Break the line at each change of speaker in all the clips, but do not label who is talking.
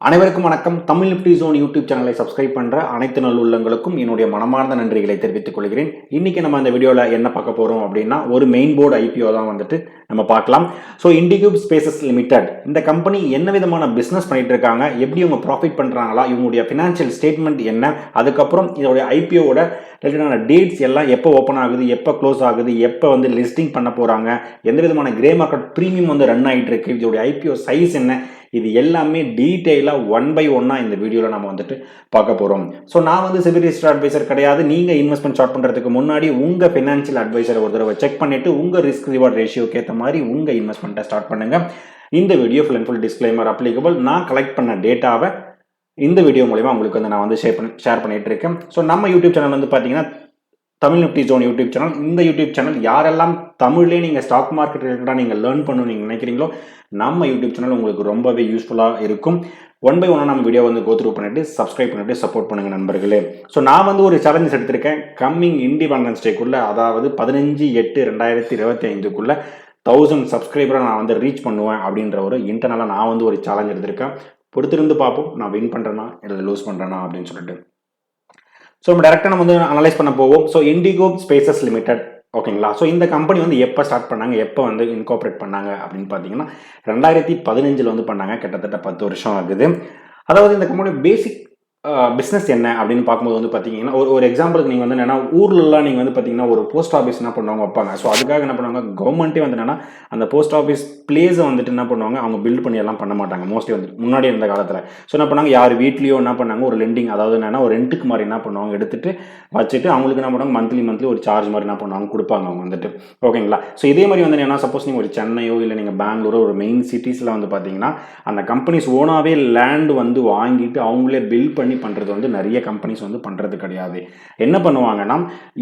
அனைவருக்கும் வணக்கம். Tamil nifty zone YouTube சேனலை சப்ஸ்கிரைப் பண்ற அனைத்து நல்லுள்ளங்களுக்கும் என்னுடைய மனமார்ந்த நன்றிகளை தெரிவித்துக் கொள்கிறேன். இன்னைக்கு நம்ம இந்த வீடியோல என்ன பார்க்க போறோம் அப்படின்னா, ஒரு மெயின் போர்டு ஐபிஓ தான் வந்துட்டு நம்ம பார்க்கலாம். ஸோ இண்டிகூப் ஸ்பேசஸ் லிமிடெட் இந்த கம்பெனி என்ன விதமான பிசினஸ் பண்ணிட்டு இருக்காங்க, எப்படி இவங்க ப்ராஃபிட் பண்றாங்களா, இவங்களுடைய ஃபினான்ஷியல் ஸ்டேட்மெண்ட் என்ன, அதுக்கப்புறம் இதோடைய ஐபிஓட ரிலேட்டடான டேட்ஸ் எல்லாம் எப்போ ஓப்பன் ஆகுது, எப்போ க்ளோஸ் ஆகுது, எப்போ வந்து லிஸ்டிங் பண்ண போறாங்க, எந்த விதமான கிரே மார்க்கெட் ப்ரீமியம் வந்து ரன் ஆகிட்டு இருக்கு, இதோடைய ஐபிஓ சைஸ் என்ன, இது எல்லாமே டீட்டெயிலாக ஒன் பை ஒன்னாக இந்த வீடியோவில் நம்ம வந்துட்டு பார்க்க போகிறோம். ஸோ நான் வந்து செபி ரிஜிஸ்டர்ட் அட்வைசர் கிடையாது. நீங்கள் இன்வெஸ்ட்மெண்ட் ஸ்டார்ட் பண்ணுறதுக்கு முன்னாடி உங்கள் ஃபினான்ஷியல் அட்வைசரை ஒரு தடவை செக் பண்ணிவிட்டு உங்கள் ரிஸ்க் ரிவார்ட் ரேஷியோக்கு ஏற்ற மாதிரி உங்கள் இன்வெஸ்ட்மெண்ட்டை ஸ்டார்ட் பண்ணுங்கள். இந்த video full and full disclaimer applicable. நான் கலெக்ட் பண்ண டேட்டாவை இந்த வீடியோ மூலமா உங்களுக்கு வந்து நான் வந்து ஷேர் பண்ணிட்டு இருக்கேன். ஸோ நம்ம யூடியூப் சேனல் வந்து பார்த்தீங்கன்னா Tamil nifty zone YouTube channel. இந்த யூடியூப் சேனல் யாரெல்லாம் தமிழ்லேயே நீங்கள் ஸ்டாக் மார்க்கெட் ரிலேட்டடாக நீங்கள் லேர்ன் பண்ணணும் நீங்கள் நினைக்கிறீங்களோ, நம்ம யூடியூப் சேனல் உங்களுக்கு ரொம்பவே யூஸ்ஃபுல்லாக இருக்கும். ஒன் பை ஒன்னாக நம்ம வீடியோ வந்து கோத்ரூ பண்ணிட்டு சப்ஸ்கிரைப் பண்ணிட்டு சப்போர்ட் பண்ணுங்க நண்பர்களே. ஸோ நான் வந்து ஒரு சேலஞ்ச் எடுத்திருக்கேன். கம்மிங் இண்டிபெண்டன்ஸ் டேக்குள்ள, அதாவது 15/8/2025 1000 சப்ஸ்கிரைபரை நான் வந்து ரீச் பண்ணுவேன் அப்படின்ற ஒரு இன்டர்னலாக நான் வந்து ஒரு சேலஞ்ச் எடுத்திருக்கேன். பொறுத்திருந்து பார்ப்போம் நான் வின் பண்ணுறேன்னா இல்லை லூஸ் பண்ணுறேன்னா அப்படின்னு சொல்லிட்டு. ஸோ நம்ம டேரெக்டாக நம்ம வந்து அனலைஸ் பண்ண போவோம். ஸோ இண்டிகூப் ஸ்பேசஸ் லிமிடெட், ஓகேங்களா. ஸோ இந்த கம்பெனி வந்து எப்போ ஸ்டார்ட் பண்ணாங்க, எப்போ வந்து இன்கார்பரேட் பண்ணாங்க அப்படின்னு பார்த்தீங்கன்னா 2015 வந்து பண்ணாங்க. கிட்டத்தட்ட 10 வருஷம் ஆகுது. அதாவது இந்த கம்பெனி பேசிக் பிஸ்னஸ் என்ன அப்படின்னு பார்க்கும்போது வந்து பார்த்தீங்கன்னா, ஒரு எக்ஸாம்பிளுக்கு நீங்கள் வந்து என்னன்னா, ஊர்லலாம் நீங்கள் வந்து பார்த்தீங்கன்னா ஒரு போஸ்ட் ஆஃபீஸ் என்ன பண்ணுவாங்க வைப்பாங்க. ஸோ அதுக்காக என்ன பண்ணுவாங்க, கவர்மெண்ட்டே வந்து என்னன்னா அந்த போஸ்ட் ஆஃபீஸ் பிளேஸை வந்துட்டு என்ன பண்ணுவாங்க, அவங்க பில்ட் பண்ணி எல்லாம் பண்ண மாட்டாங்க மோஸ்ட்லி வந்து முன்னாடி இருந்த காலத்தில். ஸோ என்ன பண்ணாங்க, யார் வீட்லேயோ என்ன பண்ணாங்க, ஒரு லெண்டிங், அதாவது என்னன்னா ஒரு ரெண்ட்டுக்கு மாதிரி என்ன பண்ணுவாங்க எடுத்துட்டு வச்சுட்டு அவங்களுக்கு என்ன பண்ணுவாங்க, மந்த்லி ஒரு சார்ஜ் மாதிரி என்ன பண்ணுவாங்க கொடுப்பாங்க அவங்க வந்துட்டு, ஓகேங்களா. ஸோ இதே மாதிரி வந்து என்ன, சப்போஸ் நீங்கள் ஒரு சென்னையோ இல்லை நீங்கள் பெங்களூரோ ஒரு மெயின் சிட்டிஸில் வந்து பார்த்தீங்கன்னா அந்த கம்பெனிஸ் ஓனாகவே லேண்ட் வந்து வாங்கிட்டு அவங்களே பில்ட் பண்ணி பண்ணுறது வந்து நிறைய கம்பெனிஸ் வந்து பண்ணுறது கிடையாது. என்ன பண்ணுவாங்கன்னா,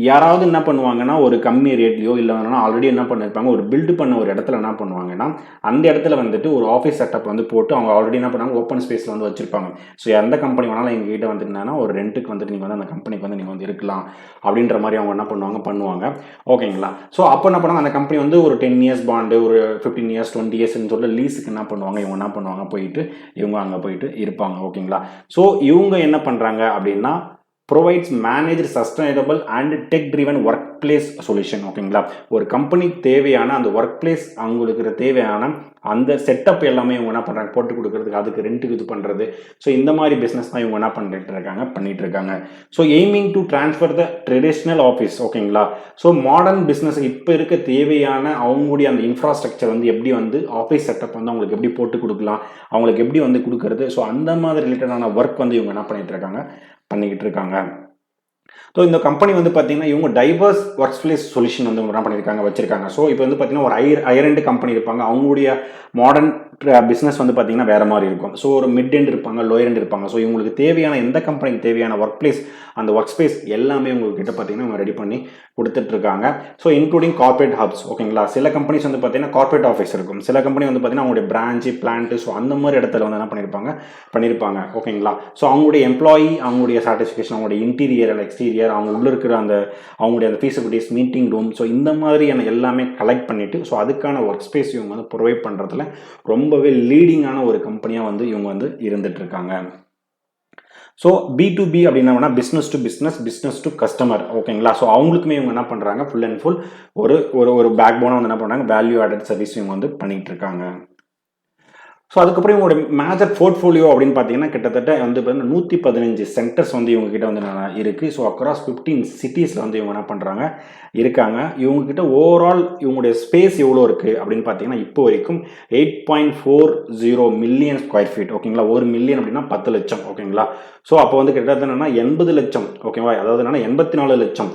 யாராவது என்ன பண்ணுவாங்கன்னா ஒரு கம்மி ரேட்லையோ இல்லை ஆல்ரெடி என்ன பண்ணிருப்பாங்க, ஒரு பில்டு பண்ண ஒரு இடத்துல என்ன பண்ணுவாங்கன்னா அந்த இடத்துல வந்துட்டு ஒரு ஆஃபீஸ் செட்டப் வந்து போட்டு அவங்க ஆல்ரெடி என்ன பண்ணுவாங்க, ஓப்பன் ஸ்பேஸில் வந்து வச்சிருப்பாங்க. ஸோ எந்த கம்பெனி வேணாலும் எங்ககிட்ட வந்துட்டுனா ஒரு ரெண்ட்டுக்கு வந்துட்டு நீங்கள் வந்து அந்த கம்பெனிக்கு வந்து நீங்கள் வந்து இருக்கலாம் அப்படின்ற மாதிரி அவங்க என்ன பண்ணுவாங்க, ஓகேங்களா. ஸோ அப்போ என்ன பண்ணுவாங்க, அந்த கம்பெனி வந்து ஒரு 10 இயர்ஸ் பாண்டு, ஒரு 15 இயர்ஸ் 20 இயர்ஸ்ன்னு சொல்லி லீஸுக்கு என்ன பண்ணுவாங்க, இவங்க என்ன பண்ணுவாங்க, போயிட்டு இவங்க அங்கே போயிட்டு இருப்பாங்க, ஓகேங்களா. ஸோ இவங்க என்ன பண்ணுறாங்க அப்படின்னா, provides managed sustainable and tech driven workplace solution, ஓகேங்களா. ஒரு கம்பெனி தேவையான அந்த ஒர்க் பிளேஸ், அவங்களுக்கு தேவையான அந்த செட்டப் எல்லாமே இவங்க என்ன பண்ணுறாங்க, போட்டு கொடுக்கறதுக்கு, அதுக்கு ரெண்ட்டுக்கு இது பண்ணுறது. ஸோ இந்த மாதிரி பிஸ்னஸ் தான் இவங்க என்ன பண்ணிட்டு இருக்காங்க. So aiming to transfer the traditional office, ஓகேங்களா. ஸோ மாடர்ன் பிஸ்னஸ் இப்போ இருக்க தேவையான அவங்களுடைய அந்த இன்ஃப்ராஸ்ட்ரக்சர் வந்து எப்படி வந்து ஆஃபீஸ் செட்டப் வந்து அவங்களுக்கு எப்படி போட்டு கொடுக்கலாம், அவங்களுக்கு எப்படி வந்து கொடுக்கறது. ஸோ அந்த மாதிரி ரிலேட்டடான ஒர்க் வந்து இவங்க என்ன பண்ணிட்டு இருக்காங்க. ஸோ இந்த கம்பெனி வந்து பார்த்தீங்கன்னா இவங்க டைவர்ஸ் ஒர்க் பிளேஸ் சொல்யூஷன் வந்து என்ன பண்ணியிருக்காங்க, வச்சிருக்காங்க. ஸோ இப்போ வந்து பார்த்தீங்கன்னா ஒரு ஹையர் எண்ட் கம்பெனி இருப்பாங்க, அவங்களுடைய மாடர்ன் பிஸ்னஸ் வந்து பார்த்தீங்கன்னா வேற மாதிரி இருக்கும். ஸோ ஒரு மிட் எண்ட் இருப்பாங்க, லோயர் எண்ட் இருப்பாங்க. ஸோ இவங்களுக்கு தேவையான எந்த கம்பெனிக்கு தேவையான ஒர்க் பிளேஸ், அந்த ஒர்க் ஸ்பேஸ் எல்லாமே உங்ககிட்ட பார்த்தீங்கன்னா இவங்க ரெடி பண்ணி கொடுத்துட்டு இருக்காங்க. ஸோ இன்க்ளூடிங் கார்பரேட் ஹப்ஸ், ஓகேங்களா. சில கம்பெனிஸ் வந்து பார்த்தீங்கன்னா கார்பரேட் ஆஃபீஸ் இருக்கும், சில கம்பெனி வந்து பார்த்தீங்கன்னா அவங்களுடைய பிரான்ச்சு பிளான்ட்டு, ஸோ அந்த மாதிரி இடத்துல வந்து என்ன பண்ணியிருப்பாங்க, ஓகேங்களா. ஸோ அவங்களுடைய எம்ப்ளாயி, அவங்களுடைய சாட்டிஸ்ஃபேக்ஷன், அவங்களுடைய இன்டீரியர் அண்ட் எக்ஸ்டீரியர், அவங்க உள்ள இருக்கிற அவங்களுடைய அந்த ஃபீஸபிலிட்டிஸ், மீட்டிங் ரூம், ஸோ இந்த மாதிரியான எல்லாமே கலெக்ட் பண்ணிட்டு ஸோ அதுக்கான ஒர்க் ஸ்பேஸ் இவங்க வந்து ப்ரொவைட் பண்ணுறதுல ரொம்பவே லீடிங்கான ஒரு கம்பெனியாக வந்து இவங்க வந்து இருந்துட்டு இருக்காங்க. ஸோ B2B அப்படின்னா பிஸ்னஸ் டு கஸ்டமர், ஓகேங்களா. ஸோ அவங்களுக்குமே இவங்க என்ன பண்ணுறாங்க, ஃபுல் அண்ட் ஃபுல் ஒரு பேக் போனாக வந்து என்ன பண்ணுறாங்க, வேல்யூ ஆடட் சர்வீஸ் இவங்க வந்து பண்ணிட்டு இருக்காங்க. ஸோ அதுக்கப்புறம் இவங்களோட மேஜர் போர்ட்ஃபோலியோ அப்படின்னு பார்த்தீங்கன்னா கிட்டத்தட்ட வந்து 115 சென்டர்ஸ் வந்து இவங்க கிட்ட வந்து இருக்குது. ஸோ அக்ராஸ் 15 சிட்டிஸில் வந்து இவங்க என்ன பண்ணுறாங்க இருக்காங்க. இவங்ககிட்ட ஓவரால் இவங்களுடைய ஸ்பேஸ் எவ்வளோ இருக்குது அப்படின்னு பார்த்தீங்கன்னா இப்போ வரைக்கும் 8.40 மில்லியன் ஸ்கொயர் ஃபீட், ஓகேங்களா. 1 மில்லியன் அப்படின்னா 10 லட்சம், ஓகேங்களா. ஸோ அப்போ வந்து கிட்டத்தட்ட என்னன்னா 80 லட்சம், ஓகேவா, அதாவது என்னன்னா 84 லட்சம்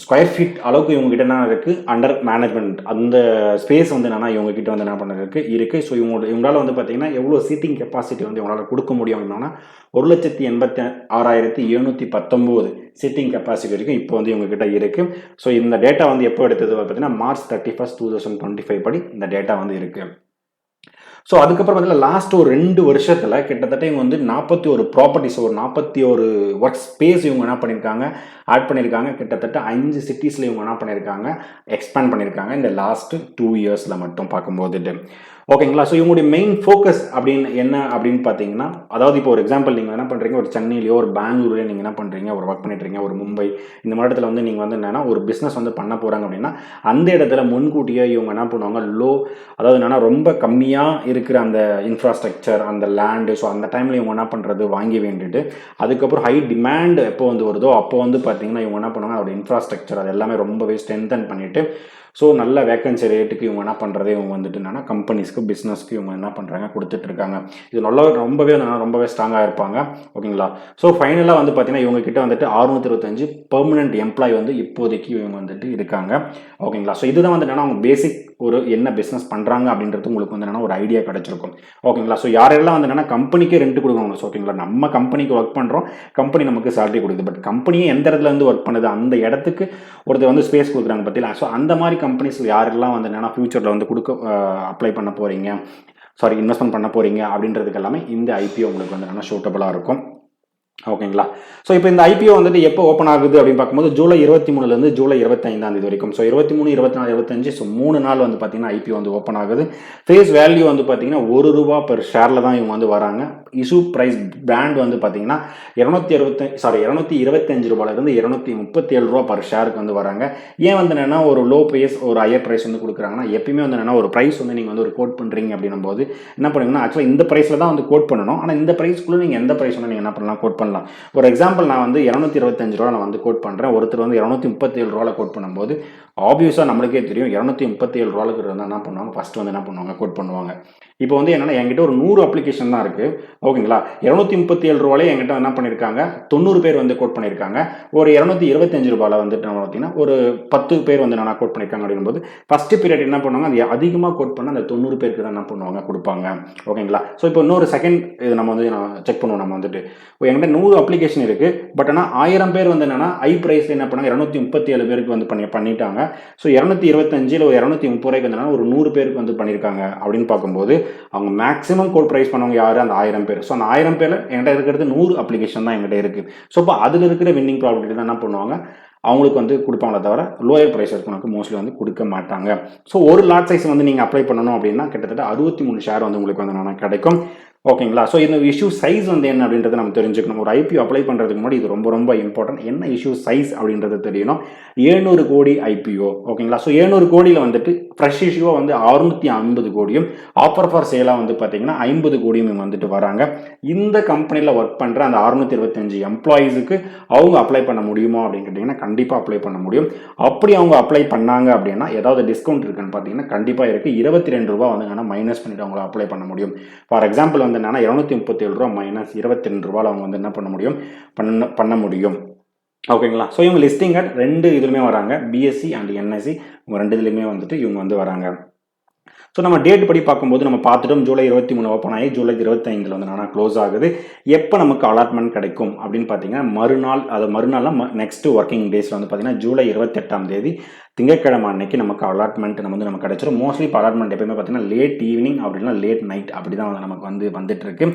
ஸ்கொயர் ஃபீட் அளவுக்கு இவங்க கிட்ட என்ன இருக்கு, அண்டர் மேனேஜ்மெண்ட். அந்த ஸ்பேஸ் வந்து என்னன்னா இவங்க கிட்ட வந்து என்ன பண்ணுறதுக்கு இருக்கு. ஸோ இவங்களால வந்து பார்த்தீங்கன்னா எவ்வளோ சீட்டிங் கெப்பாசிட்டி வந்து இவங்களால கொடுக்க முடியும் அப்படின்னா 1,86,719 சீட்டிங் கெப்பாசிட்டி வரைக்கும் இப்போ வந்து இவங்க கிட்ட இருக்கு. ஸோ இந்த டேட்டா வந்து எப்போ எடுத்தது பார்த்தீங்கன்னா March 31, 2025 படி இந்த டேட்டா வந்து இருக்கு. ஸோ அதுக்கப்புறம் வந்து லாஸ்ட் ஒரு 2 வருஷத்தில் கிட்டத்தட்ட இவங்க வந்து 41 ப்ராப்பர்ட்டிஸ், ஒரு 41 ஒர்க் ஸ்பேஸ் இவங்க என்ன பண்ணியிருக்காங்க, ஆட் பண்ணியிருக்காங்க. கிட்டத்தட்ட 5 சிட்டிஸில் இவங்க என்ன பண்ணியிருக்காங்க, எக்ஸ்பேண்ட் பண்ணியிருக்காங்க இந்த லாஸ்ட் 2 இயர்ஸில் மட்டும் பார்க்கும்போது. ஓகேங்களா. ஸோ இவங்களுடைய மெயின் ஃபோக்கஸ் அப்படின்னு என்ன அப்படின்னு பார்த்தீங்கன்னா, அதாவது இப்போ ஒரு எக்ஸாம்பிள் நீங்கள் என்ன பண்ணுறீங்க, ஒரு சென்னையிலையோ ஒரு பெங்களூர்லையோ நீங்கள் என்ன பண்ணுறீங்க, ஒரு ஒர்க் பண்ணிட்டுருக்கீங்க, ஒரு மும்பை இந்த மாதிரி இடத்துல வந்து நீங்கள் வந்து என்னன்னா ஒரு பிஸ்னஸ் வந்து பண்ண போகிறாங்க அப்படின்னா, அந்த இடத்துல முன்கூட்டியே இவங்க என்ன பண்ணுவாங்க, அதாவது என்னன்னா ரொம்ப கம்மியாக இருக்கிற அந்த இன்ஃப்ராஸ்ட்ரக்சர், அந்த லேண்டு, ஸோ அந்த டைமில் இவங்க என்ன பண்ணுறது வாங்கி வேண்டிட்டு, அதுக்கப்புறம் ஹை டிமாண்ட் எப்போ வந்து வருதோ அப்போ வந்து பார்த்தீங்கன்னா இவங்க என்ன பண்ணுவாங்க, அதோட இன்ஃப்ராஸ்ட்ரக்சர் அது எல்லாமே ரொம்பவே ஸ்ட்ரென்தன் பண்ணிவிட்டு, ஸோ நல்ல வேக்கன்சி ரேட்டுக்கு இவங்க என்ன பண்ணுறது, இவங்க வந்துட்டு என்னன்னா கம்பெனிஸ்க்கு பிஸ்னஸ்க்கு இவங்க என்ன பண்ணுறாங்க கொடுத்துட்டு இருக்காங்க. இது ரொம்பவே ஸ்ட்ராங்காக இருப்பாங்க. ஓகேங்களா. ஸோ ஃபைனலாக வந்து பார்த்தீங்கன்னா இவங்க கிட்ட வந்துட்டு 625 பெர்மனன்ட் எம்ப்ளாய் வந்து இப்போதைக்கு இவங்க வந்துட்டு இருக்காங்க. ஓகேங்களா. ஸோ இதுதான் வந்து என்னன்னா அவங்க பேசிக் ஒரு என்ன பிஸ்னஸ் பண்ணுறாங்க அப்படின்றது உங்களுக்கு வந்து என்னன்னா ஒரு ஐடியா கிடைச்சிருக்கும். ஓகேங்களா. ஸோ யாரெல்லாம் வந்து என்னன்னா கம்பெனிக்கே ரெண்ட் கொடுக்கணும். ஓகேங்களா. நம்ம கம்பெனிக்கு ஒர்க் பண்ணுறோம், கம்பெனி நமக்கு சேலரி கொடுக்குது. பட் கம்பெனியே எந்த இடத்துல இருந்து ஒர்க் பண்ணுது, அந்த இடத்துக்கு ஒருத்தர் வந்து ஸ்பேஸ் கொடுக்குறாங்க பார்த்தீங்களா. ஸோ அந்த மாதிரி கம்பெனிஸில் யாரெல்லாம் வந்து என்னன்னா ஃபியூச்சரில் வந்து அப்ளை பண்ண போகிறீங்க, இன்வெஸ்ட்மெண்ட் பண்ண போகிறீங்க அப்படின்றதுக்கு எல்லாமே இந்த ஐபிஓ உங்களுக்கு வந்து என்னன்னா சூட்டபுளாக இருக்கும். ஓகேங்களா. ஸோ இப்போ இந்த ஐபிஓ வந்துட்டு எப்போ ஓப்பன் ஆகுது அப்படின்னு பார்க்கும்போது ஜூலை 23 ஜூலை 25 வரைக்கும். ஸோ 23, 24, 25 ஸோ 3 நாள் வந்து பார்த்தீங்கன்னா ஐபிஓ வந்து ஓப்பன் ஆகுது. ஃபேஸ் வேல்யூ வந்து பார்த்தீங்கன்னா ₹1 பெர் ஷேரில் தான் இவங்க வந்து வராங்க. இஷ்யூ ப்ரைஸ் பேண்ட் வந்து பார்த்தீங்கன்னா ₹225 ₹237 பர் ஷேருக்கு வந்து வராங்க. ஏன் வந்து என்னன்னா ஒரு லோ ப்ரைஸ் ஒரு ஹையர் ப்ரைஸ் வந்து கொடுக்குறாங்கன்னா, எப்பயுமே வந்து என்னன்னா ஒரு ப்ரைஸ் வந்து நீங்கள் வந்து ஒரு கோட் பண்ணுறீங்க அப்படின்னும் போது என்ன பண்ணுவீங்கன்னா, ஆக்சுவலாக இந்த ப்ரைஸில் தான் வந்து கோட் பண்ணணும். ஆனால் இந்த ப்ரைஸ்க்குள்ளே நீங்கள் எந்த ப்ரைஸ் வந்து நீங்கள் என்ன பண்ணலாம், கோட் பண்ணலாம். ஒரு எக்ஸாம்பிள் நான் வந்து ₹225 நான் வந்து கோட் பண்ணுறேன், ஒருத்தர் வந்து ₹237 கோட் பண்ணும்போது ஆப்வியஸாக நம்மளுக்கே தெரியும் ₹237 இருந்தால் என்ன பண்ணுவாங்க, ஃபர்ஸ்ட் வந்து என்ன பண்ணுவாங்க, கோட் பண்ணுவாங்க. இப்போ வந்து என்னன்னா என்கிட்ட ஒரு 100 அப்ளிகேஷன் தான் இருக்குது. ஓகேங்களா. ₹237 என்கிட்ட என்ன பண்ணியிருக்காங்க, 90 பேர் வந்து கோட் பண்ணியிருக்காங்க. ஒரு ₹225 வந்துட்டு பார்த்தீங்கன்னா ஒரு 10 பேர் வந்து நான் கோட் பண்ணியிருக்காங்க அப்படிங்கும்போது ஃபர்ஸ்ட் பீரியட் என்ன பண்ணுவாங்க, அது அதிகமாக கோட் பண்ண அந்த 90 பேருக்கு தான் என்ன பண்ணுவாங்க, கொடுப்பாங்க. ஓகேங்களா. ஸோ இப்போ இன்னொரு செகண்ட் இது நம்ம வந்து செக் பண்ணுவோம். நம்ம வந்துட்டு என்கிட்ட 100 அப்ளிகேஷன் இருக்குது. பட் ஆனால் 1000 பேர் வந்து என்னன்னா ஐ ப்ரைஸ் என்ன பண்ணாங்க, 237 பேருக்கு வந்து பண்ணிட்டாங்க. ஸோ 225 ஒரு 230 வந்து ஒரு 100 பேருக்கு வந்து பண்ணியிருக்காங்க அப்படின்னு பார்க்கும்போது அவங்க மேக்ஸிமம் கோட் ப்ரைஸ் பண்ணவங்க யாரு, அந்த 1000 பேர். ஸோ அந்த 1000 பேர்ல என்கிட்ட இருக்கிறது 100 அப்ளிகேஷன் தான் என்கிட்ட இருக்கு. ஸோ இப்போ அதில் இருக்கிற வின்னிங் ப்ராபபிலிட்டி தான் என்ன பண்ணுவாங்க, அவங்களுக்கு வந்து கொடுப்பாங்களே தவிர லோயர் ப்ரைஸ் இருக்கவங்களுக்கு மோஸ்ட்லி வந்து கொடுக்க மாட்டாங்க. ஸோ ஒரு லாட் சைஸ் வந்து நீங்கள் அப்ளை பண்ணணும் அப்படின்னா கிட்டத்தட்ட 63 ஷேர் வந்து உங்களுக்கு வந்து கிடைக்கும். ஓகேங்களா. ஸோ இந்த இஷ்யூ சைஸ் வந்து என்ன அப்படின்றத நம்ம தெரிஞ்சுக்கணும். ஒரு ஐபிஓ அப்ளை பண்ணுறதுக்கு முன்னாடி இது ரொம்ப இம்பார்ட்டன்ட். என்ன இஷ்யூ சைஸ் அப்படின்றது தெரியணும். 700 கோடி ஐபிஓ. ஓகேங்களா. ஸோ 700 கோடியில் வந்துட்டு ஃப்ரெஷ் இஷ்யூவாக வந்து 650 கோடியும், ஆஃபர் ஃபார் சேலாக வந்து பார்த்தீங்கன்னா 50 கோடியும் வந்துட்டு வராங்க. இந்த கம்பெனியில் ஒர்க் பண்ணுற அந்த 625 எம்ப்ளாயீஸுக்கு அவங்க அப்ளை பண்ண முடியுமா அப்படின்னு கேட்டிங்கன்னா கண்டிப்பாக அப்ளை பண்ண முடியும். அப்படி அவங்க அப்ளை பண்ணாங்க அப்படின்னா ஏதாவது டிஸ்கவுண்ட் இருக்குன்னு பார்த்தீங்கன்னா கண்டிப்பாக இருக்குது. ₹22 வந்து என்னன்னா மைனஸ் பண்ணிட்டு அவங்கள அப்ளை பண்ண முடியும். ஃபார் எக்ஸாம்பிள் வந்து என்னன்னா ₹237 மைனஸ் ₹22 அவங்க வந்து என்ன பண்ண முடியும், பண்ண முடியும். ஓகேங்களா. ஸோ இவங்க லிஸ்டிங் அட் 2 இதுலையுமே வராங்க, பிஎஸ்சி அண்ட் என்எஸ்சி இவங்க 2 இதுலையுமே வந்துட்டு இவங்க வந்து வராங்க. ஸோ நம்ம டேட் படி பார்க்கும்போது நம்ம பார்த்துட்டோம் ஜூலை 23 ஓப்பன் ஆகி ஜூலை 25 வந்து என்னன்னா க்ளோஸ் ஆகுது. எப்போ நமக்கு அலாட்மெண்ட் கிடைக்கும் அப்படின்னு பார்த்தீங்கன்னா மறுநாள் நெக்ஸ்ட் ஒர்க்கிங் டேஸில் வந்து பார்த்தீங்கன்னா ஜூலை 28 திங்கட்கிழமை அன்னைக்கு நமக்கு அலாட்மெண்ட் நமக்கு கிடைச்சிடும். மோஸ்ட்லி இப்போ அலாட்மெண்ட் எப்பயுமே பார்த்தீங்கன்னா லேட் ஈவினிங் அப்படின்னா லேட் நைட் அப்படி தான் நமக்கு வந்துட்டு இருக்கு.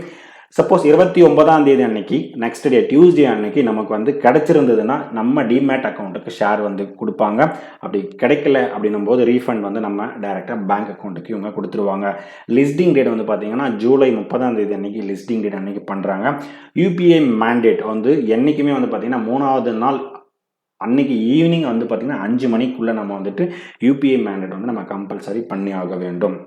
சப்போஸ் 29 அன்னைக்கு நெக்ஸ்ட் டே டியூஸ்டே அன்னைக்கு நமக்கு வந்து கிடைச்சிருந்ததுன்னா நம்ம டிமேட் அக்கௌண்ட்டுக்கு ஷேர் வந்து கொடுப்பாங்க. அப்படி கிடைக்கல அப்படின்னும் போது ரீஃபண்ட் வந்து நம்ம டைரெக்டாக பேங்க் அக்கௌண்ட்டுக்கு இவங்க கொடுத்துருவாங்க. லிஸ்டிங் டேட் வந்து பார்த்தீங்கன்னா ஜூலை 30 அன்னைக்கு லிஸ்டிங் டேட் அன்னைக்கு பண்ணுறாங்க. யூபிஐ மேண்டேட் வந்து என்றைக்குமே வந்து பார்த்தீங்கன்னா 3வது நாள் அன்னைக்கு ஈவினிங் வந்து பார்த்தீங்கன்னா 5 மணிக்குள்ளே நம்ம வந்துட்டு யூபிஐ மேண்டேட் வந்து நம்ம கம்பல்சரி பண்ணி ஆக வேண்டும்.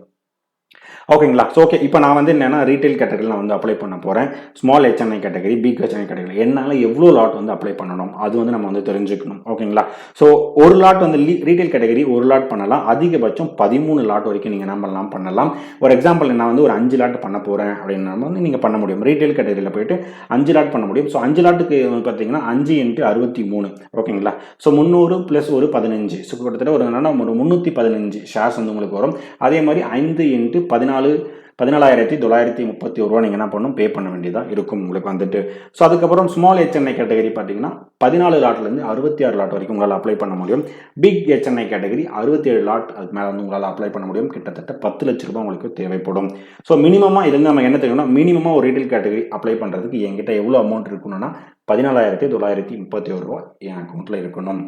ஓகேங்களா. ஸோ ஓகே, இப்போ நான் வந்து என்னென்னா ரீட்டைல் கேட்டகரியில் நான் வந்து அப்ளை பண்ண போகிறேன். Small HNI category, big HNI category என்னால் எவ்வளோ லாட் வந்து அப்ளை பண்ணணும் அது வந்து நம்ம வந்து தெரிஞ்சுக்கணும். ஓகேங்களா. ஸோ ஒரு லாட் வந்து ரீட்டைல் கேட்டகரி ஒரு லாட் பண்ணலாம். அதிகபட்சம் 13 லாட் வரைக்கும் நீங்கள் என்ன பண்ணலாம். ஒரு எக்ஸாம்பிள் நான் வந்து ஒரு 5 லாட் பண்ண போகிறேன் அப்படின்னா வந்து நீங்கள் பண்ண முடியும். ரீட்டைல் கேட்டகரியில் போயிட்டு 5 லாட் பண்ண முடியும். ஸோ 5 லாட்டுக்கு பார்த்தீங்கன்னா 5 × 63. ஓகேங்களா. ஸோ 300 + ஒரு 15. ஸோ கிட்டத்தட்ட ஒரு 315 ஷேர்ஸ் வந்து உங்களுக்கு வரும். அதே மாதிரி 5 × 14,931 நீங்கள் என்ன பண்ணணும், பே பண்ண வேண்டியதாக இருக்கும் உங்களுக்கு வந்துட்டு. ஸோ அதுக்கப்புறம் ஸ்மால் ஹெச்என்ஐ கேட்டகரி பார்த்தீங்கன்னா 14 லாட்லேருந்து 66 லாட் வரைக்கும் உங்களால் அப்ளை பண்ண முடியும். பிக் ஹெச்என்ஐ கேட்டகரி 67 லாட் அதுக்கு மேலே வந்து உங்களால் அப்ளை பண்ண முடியும். கிட்டத்தட்ட 10 லட்ச ரூபாய் உங்களுக்கு தேவைப்படும். ஸோ மினிமமாக இதுலேருந்து நம்ம என்ன தெரியும்னா, மினிமமாக ஒரு ரீட்டைல் கேட்டகரி அப்ளை பண்ணுறதுக்கு என்கிட்ட எவ்வளோ அமௌண்ட் இருக்கணும்னா 14,931 என் அக்கௌண்ட்டில் இருக்கணும்.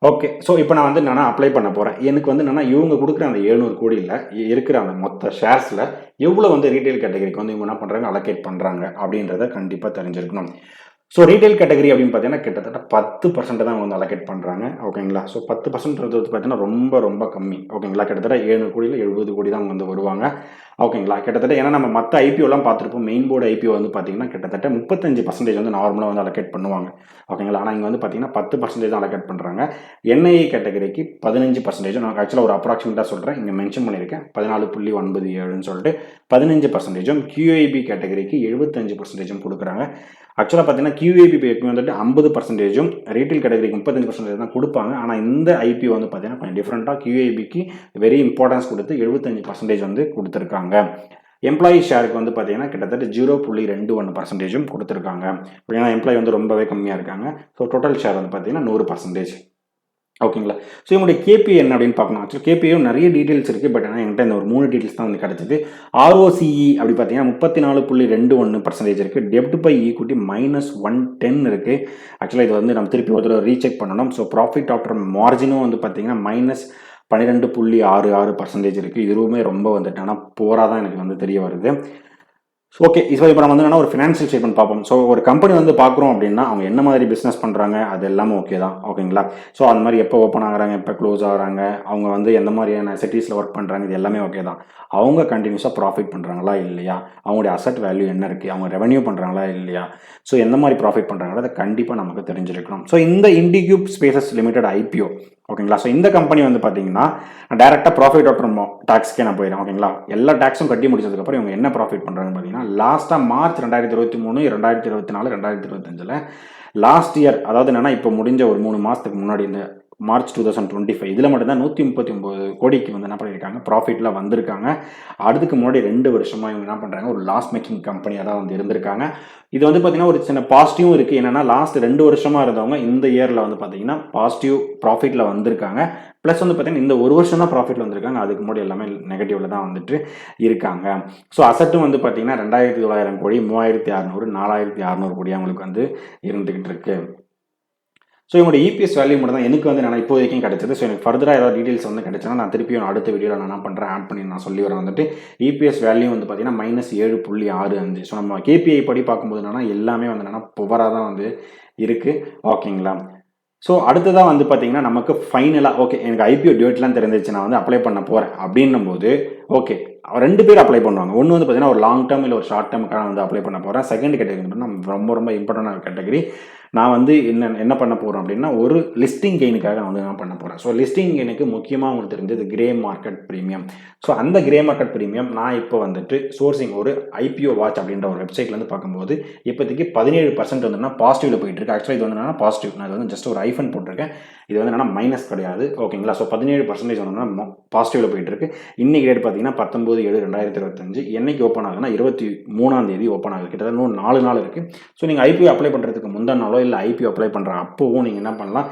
ஓகே. ஸோ இப்போ நான் வந்து என்னன்னா அப்ளை பண்ண போறேன். எனக்கு வந்து என்னன்னா இவங்க குடுக்குற அந்த 700 கோடியில இருக்கிற அந்த மொத்த ஷேர்ஸ்ல எவ்வளோ வந்து ரீட்டெயில் கேட்டகரிக்கு வந்து இவங்க என்ன பண்றாங்க அலோகேட் பண்றாங்க அப்படின்றத கண்டிப்பா தெரிஞ்சிருக்கணும். ஸோ ரீட்டெயில் கேட்டகரி அப்படின்னு பார்த்தீங்கன்னா கிட்டத்தட்ட 10% தான் வந்து அலோகேட் பண்றாங்க. ஓகேங்களா? ஸோ 10% பார்த்தீங்கன்னா ரொம்ப ரொம்ப கம்மி. ஓகேங்களா? கிட்டத்தட்ட 700 கோடியில 70 கோடி தான் வந்து வருவாங்க. ஓகேங்களா? கிட்டத்தட்ட ஏன்னா நம்ம மற்ற ஐபிஓலாம் பார்த்துருப்போம். மெயின் போர்டு ஐபிஓ வந்து பார்த்தீங்கன்னா கிட்டத்தட்ட 35% வந்து நார்மலாக வந்து அலோகேட் பண்ணுவாங்க. ஓகேங்களா? ஆனால் இங்கே வந்து பார்த்தீங்கன்னா 10% தான் அலோகேட் பண்ணுறாங்க. என்ஐஏ கேட்டகரிக்கு 15%. நான் ஆக்சுவலாக ஒரு அப்ராக்சிமேட்டாக சொல்கிறேன். இங்கே மென்ஷன் பண்ணியிருக்கேன் 14.97ன்னு சொல்லிட்டு 15%. QIB கேட்டகரிக்கு 75% கொடுக்குறாங்க. ஆக்சுவலாக பார்த்தீங்கன்னா QIB வந்துட்டு 50%, ரீட்டெயில் கேட்டகரிக்கு 35% தான் கொடுப்பாங்க. ஆனால் இந்த ஐபிஓ வந்து பார்த்தீங்கன்னா கொஞ்சம் டிஃப்ரெண்ட்டாக QIBக்கு வெரி இம்பார்ட்டன்ஸ் கொடுத்து 75% வந்து கொடுத்துருக்காங்க. எம்ப்ளாயி ஷேருக்கு வந்து பார்த்தீங்கன்னா கிட்டத்தட்ட 0.21% கொடுத்துருக்காங்க. ஏன்னா எம்ப்ளாயி வந்து ரொம்பவே கம்மியாக இருக்காங்க. ஸோ டோட்டல் ஷேர் வந்து பார்த்தீங்கன்னா 100%. ஓகேங்களா? ஸோ இவங்களுடைய கேபி என்ன அப்படின்னு பார்க்கணும். ஆக்சுவலி கேபியும் நிறைய டீட்டெயில்ஸ் இருக்குது. பட் ஆனால் என்கிட்ட இந்த ஒரு 3 டீட்டெயில்ஸ் தான் வந்து கிடச்சிது. ROCE அப்படி பார்த்தீங்கன்னா 34.21% இருக்குது. டெப்ட் பை ஈக்விட்டி -110 இருக்குது. ஆக்சுவலாக இது வந்து நம்ம திருப்பி ஒரு தடவை ரீசெக் பண்ணணும். ஸோ ப்ராஃபிட் ஆஃப்டர் மார்ஜினும் வந்து பார்த்தீங்கன்னா -12.66% இருக்குது. இதுவுமே ரொம்ப வந்துட்டு ஆனால் போராக தான் எனக்கு வந்து தெரிய வருது. ஓகே. இப்போ நம்ம வந்து என்ன ஒரு ஃபினான்ஷியல் ஸ்டேட்மெண்ட் பார்ப்போம். ஸோ ஒரு கம்பெனி வந்து பார்க்குறோம் அப்படின்னா அவங்க என்ன மாதிரி பிஸ்னஸ் பண்ணுறாங்க அது எல்லாமே ஓகே தான். ஓகேங்களா? ஸோ அந்த மாதிரி எப்போ ஓப்பன் ஆகுறாங்க, எப்போ க்ளோஸ் ஆகுறாங்க, அவங்க வந்து எந்த மாதிரியான சிட்டிஸில் ஒர்க் பண்ணுறாங்க, இது எல்லாமே ஓகே தான். அவங்க கண்டினியூஸாக ப்ராஃபிட் பண்ணுறாங்களா இல்லையா, அவங்களுடைய அசட் வேல்யூ என்ன இருக்குது, அவங்க ரெவன்யூ பண்ணுறாங்களா இல்லையா, ஸோ எந்த மாதிரி ப்ராஃபிட் பண்ணுறாங்களோ அதை கண்டிப்பாக நமக்கு தெரிஞ்சிருக்கணும். ஸோ இந்த இண்டிகியூப் ஸ்பேசஸ் லிமிடெட் ஐபிஓ ஓகேங்களா? ஸோ இந்த கம்பெனி வந்து பார்த்தீங்கன்னா டேரெக்டாக ப்ராஃபிட் ஆஃப்டர் டாக்ஸ்க்கே நான் போயிடுறேன். ஓகேங்களா? எல்லா டேக்ஸும் கட்டி முடிச்சதுக்கப்புறம் இவங்க என்ன ப்ராஃபிட் பண்ணுறாங்கன்னு பார்த்தீங்கன்னா லாஸ்ட்டாக மார்ச் 2023, 2024, 2025 லாஸ்ட் இயர், அதாவது என்னன்னா இப்போ முடிஞ்ச ஒரு 3 மாதத்துக்கு முன்னாடி இந்த மார்ச் 2025 இதில் மட்டும்தான் 139 கோடிக்கு வந்து என்ன பண்ணியிருக்காங்க ப்ராஃபிட்டில் வந்திருக்காங்க. அதுக்கு முன்னாடி 2 வருஷமாக இவங்க என்ன பண்ணுறாங்க ஒரு லாஸ் மேக்கிங் கம்பெனியாக தான் வந்து இருந்திருக்காங்க. இது வந்து பார்த்தீங்கன்னா ஒரு சின்ன பாசிட்டிவும் இருக்குது. என்னென்னா லாஸ்ட் 2 வருஷமாக இருந்தவங்க இந்த இயரில் வந்து பார்த்தீங்கன்னா பாசிட்டிவ் ப்ராஃபிட்டில் வந்திருக்காங்க. ப்ளஸ் வந்து பார்த்தீங்கன்னா இந்த ஒரு வருஷம் தான் ப்ராஃபிட்டில் வந்திருக்காங்க. அதுக்கு முன்னாடி எல்லாமே நெகட்டிவில் தான் வந்துட்டு இருக்காங்க. ஸோ அசட்டும் வந்து பார்த்தீங்கன்னா 2900 கோடி, 3600, 4600 கோடி அவங்களுக்கு வந்து இருந்துக்கிட்டு இருக்கு. ஸோ இவங்களோட இபிஎஸ் வேல்யூ மட்டும் தான் எனக்கு வந்து நான் இப்போ வரைக்கும் கிடைச்சது. ஸோ எனக்கு ஃபர்தராக ஏதாவது டீட்டெயில்ஸ் வந்து கிடைச்சா நான் திருப்பியும் அடுத்த வீடியோவில் நான் என்ன பண்ணுறேன் ஆட் பண்ணி நான் சொல்லி வரேன். வந்துட்டு இபிஎஸ் வேல்யூ வந்து பார்த்தீங்கன்னா -7.65. ஸோ நம்ம கேபிஐ படி பார்க்கும்போது என்னன்னா எல்லாமே வந்து என்னன்னா புவராக தான் வந்து இருக்குது. ஓகேங்களா? ஸோ அடுத்ததாக வந்து பார்த்தீங்கன்னா நமக்கு ஃபைனலாக ஓகே எனக்கு ஐபிஓ டேட்லாம் தெரிஞ்சிச்சு, நான் வந்து அப்ளை பண்ண போகிறேன் அப்படின்னும் போது ஓகே 2 பேர் அப்ளை பண்ணுவாங்க. ஒன்று வந்து பார்த்தீங்கன்னா ஒரு லாங் டேர்ம் இல்லை ஒரு ஷார்ட் டேர்முக்காக வந்து அப்ளை பண்ண போகிறேன். செகண்ட் கேட்டகரி ரொம்ப ரொம்ப இம்பார்ட்டன்டான கேட்டகரி. நான் வந்து என்ன பண்ண போகிறேன் அப்படின்னா ஒரு லிஸ்டிங் கெயினுக்காக நான் வந்து என்ன பண்ண போகிறேன். ஸோ லிஸ்டிங் கெயினுக்கு முக்கியமாக உங்களுக்கு தெரிஞ்சது கிரே மார்க்கெட் ப்ரீமியம். ஸோ அந்த கிரே மார்க்கெட் ப்ரீமியம் நான் இப்போ வந்துட்டு சோர்சிங் ஒரு ஐபிஓ வாட்ச் அப்படின்ற ஒரு வெப்சைட்லேருந்து பார்க்கும்போது இப்போதைக்கு 17% வந்து பாசிட்டிவில் போயிட்டு இருக்கு. ஆக்சுவலாக இது வந்து என்னன்னா பாசிட்டிவ், நான் இது வந்து ஜஸ்ட் ஒரு ஐஃபன் போட்டிருக்கேன். இது வந்து என்னன்னா மைனஸ் கிடையாது. ஓகேங்களா? ஸோ 17% வந்து பாசிட்டிவில் போயிட்டு இருக்கு. இன்னைக்கு டேட் பார்த்தீங்கன்னா 19/7/2025. என்னைக்கு ஓப்பன் ஆகுதுன்னா 23ஆம் தேதி ஓப்பன் ஆகுது. கிட்டத்தட்ட இன்னும் 4 நாள் இருக்குது. ஸோ நீங்கள் ஐபிஓ அப்ளை பண்ணுறதுக்கு முந்தின நாளோ இல்லை ஐபிஓ அப்ளை பண்ணுற அப்போவும் நீங்கள் என்ன பண்ணலாம்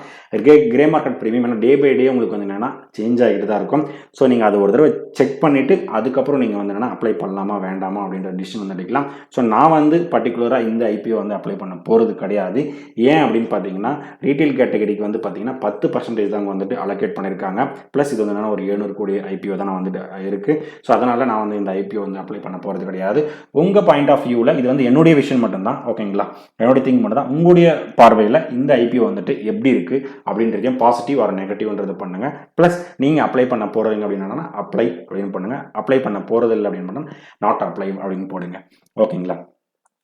கிரே மார்க்கெட் ப்ரீமியம் ஏன்னா டே பை டே உங்களுக்கு வந்து என்னென்னா சேஞ்ச் ஆகிட்டு தான் இருக்கும். ஸோ நீங்கள் அதை ஒரு தடவை செக் பண்ணிவிட்டு அதுக்கப்புறம் நீங்கள் வந்து என்னென்னா அப்ளை பண்ணலாமா வேண்டாமா அப்படின்ற டிசிஷன் வந்து எடுக்கலாம். ஸோ நான் வந்து பர்டிகுலராக இந்த ஐபிஓ வந்து அப்ளை பண்ண போகிறது கிடையாது. ஏன் அப்படின்னு பார்த்தீங்கன்னா ரீட்டெயில் கேட்டகரிக்கு வந்து பார்த்தீங்கன்னா 10% தான் வந்துட்டு அலோகேட் பண்ணியிருக்காங்க. ப்ளஸ் இது வந்து என்னென்னா ஒரு 700 கோடி ஐபிஓ தான் வந்துட்டு இருக்குது. ஸோ அதனால் நான் வந்து இந்த ஐபிஓ வந்து அப்ளை பண்ண போகிறது கிடையாது. உங்கள் பாயிண்ட் ஆஃப் வியூவில் இது வந்து என்னுடைய விஷயம் மட்டும்தான். ஓகேங்களா? என்னுடைய திங்க் மட்டும் தான். உங்களுடைய பார்வையில் இந்த ஐபிஓ வந்துட்டு எப்படி இருக்குது அப்படின்றதையும் பாசிட்டிவ் ஆர் நெகட்டிவ்ன்றது பண்ணுங்கள். ப்ளஸ் நீங்கள் அப்ளை பண்ண போகிறீங்க அப்படின்னா அப்ளை அப்படின்னு பண்ணுங்கள். அப்ளை பண்ண போகிறது இல்லை அப்படின்னு பண்ணால் நாட் அப்ளை அப்படின்னு போடுங்க. ஓகேங்களா?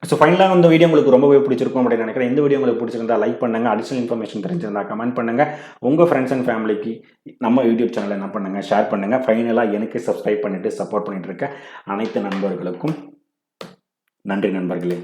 ஸோ ஃபைனலாக இந்த வீடியோ உங்களுக்கு ரொம்பவே பிடிச்சிருக்கும் அப்படின்னு நினைக்கிறேன். இந்த வீடியோ உங்களுக்கு பிடிச்சிருந்தா லைக் பண்ணுங்கள். அடிஷனல் இன்ஃபர்மேஷன் தெரிஞ்சிருந்தா கமெண்ட் பண்ணுங்கள். உங்கள் ஃப்ரெண்ட்ஸ் அண்ட் ஃபேமிலிக்கு நம்ம யூடியூப் சேனலை என்ன பண்ணுங்கள் ஷேர் பண்ணுங்கள். ஃபைனலாக எனக்கு சப்ஸ்கிரைப் பண்ணிவிட்டு சப்போர்ட் பண்ணிட்டு இருக்க அனைத்து நண்பர்களுக்கும் நன்றி நண்பர்களே.